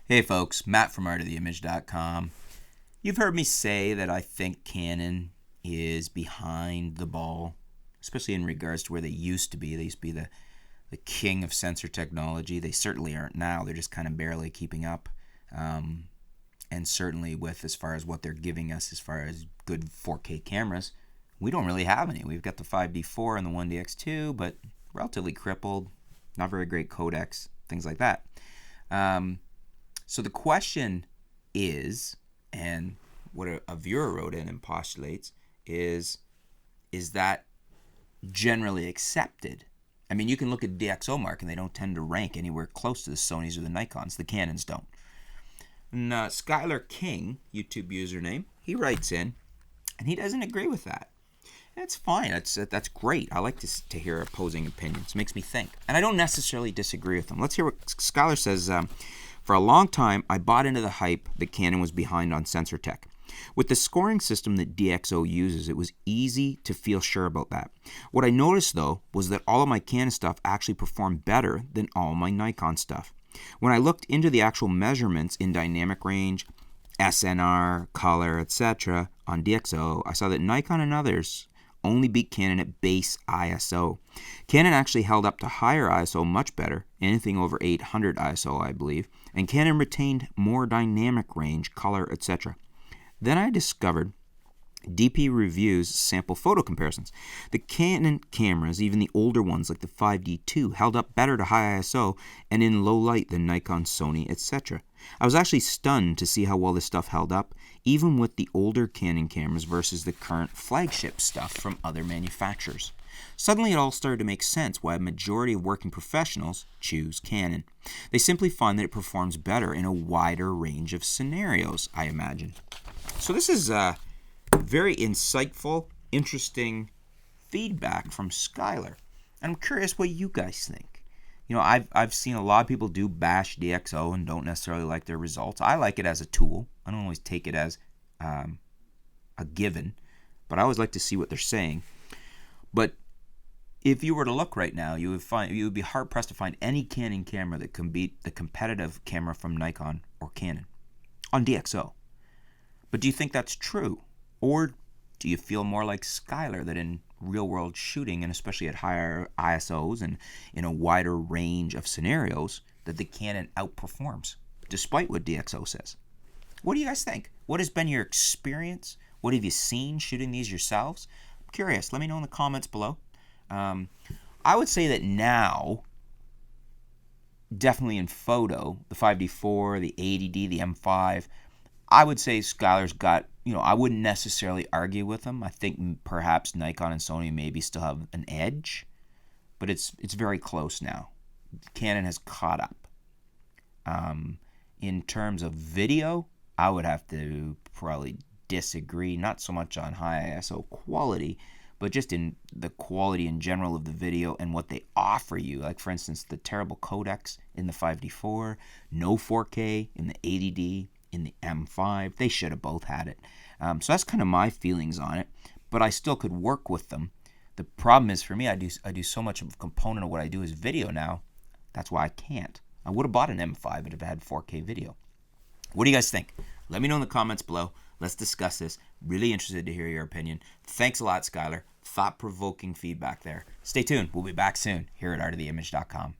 Hey folks, Matt from artoftheimage.com. You've heard me say that I think Canon is behind the ball, especially in regards to where they used to be. They used to be the king of sensor technology. They certainly aren't now. They're just kind of barely keeping up. And certainly with as far as what they're giving us as far as good 4K cameras, we don't really have any. We've got the 5D4 and the 1DX2, but relatively crippled, not very great codecs, things like that. So the question is, and what a viewer wrote in and postulates, is that generally accepted? I mean, you can look at DxO mark and they don't tend to rank anywhere close to the Sonys or the Nikons. The Canons don't. And Skylar King, YouTube username, he writes in, and he doesn't agree with that. And it's fine. That's great. I like to hear opposing opinions. It makes me think. And I don't necessarily disagree with them. Let's hear what Skylar says. For a long time, I bought into the hype that Canon was behind on sensor tech. With the scoring system that DxO uses, it was easy to feel sure about that. What I noticed, though, was that all of my Canon stuff actually performed better than all my Nikon stuff. When I looked into the actual measurements in dynamic range, SNR, color, etc. on DxO, I saw that Nikon and others only beat Canon at base ISO. Canon actually held up to higher ISO much better, anything over 800 ISO I believe, and Canon retained more dynamic range, color, etc. Then I discovered DP Review's sample photo comparisons. The Canon cameras, even the older ones like the 5D2, held up better to high ISO and in low light than Nikon, Sony, etc. I was actually stunned to see how well this stuff held up, even with the older Canon cameras versus the current flagship stuff from other manufacturers. Suddenly it all started to make sense why a majority of working professionals choose Canon. They simply find that it performs better in a wider range of scenarios, I imagine. So this is very insightful, interesting feedback from Skylar. And I'm curious what you guys think. You know, I've seen a lot of people do bash DxO and don't necessarily like their results. I like it as a tool. I don't always take it as a given, but I always like to see what they're saying. But if you were to look right now, you would be hard pressed to find any Canon camera that can beat the competitive camera from Nikon or Canon on DxO. But do you think that's true? Or do you feel more like Skylar, that in real-world shooting, and especially at higher ISOs and in a wider range of scenarios, that the Canon outperforms, despite what DxO says? What do you guys think? What has been your experience? What have you seen shooting these yourselves? I'm curious. Let me know in the comments below. I would say that now, definitely in photo, the 5D4, the 80D, the M5, I would say Skylar's got, I wouldn't necessarily argue with them. I think perhaps Nikon and Sony maybe still have an edge, but it's very close now. Canon has caught up. In terms of video, I would have to probably disagree, not so much on high ISO quality, but just in the quality in general of the video and what they offer you. Like, for instance, the terrible codecs in the 5D4, no 4K in the 80D, in the M5. They should have both had it. So that's kind of my feelings on it, but I still could work with them. The problem is, for me, I do so much of a component of what I do is video now. That's why I can't. I would have bought an M5 if it had 4K video. What do you guys think? Let me know in the comments below. Let's discuss this. Really interested to hear your opinion. Thanks a lot, Skylar. Thought-provoking feedback there. Stay tuned. We'll be back soon here at artoftheimage.com.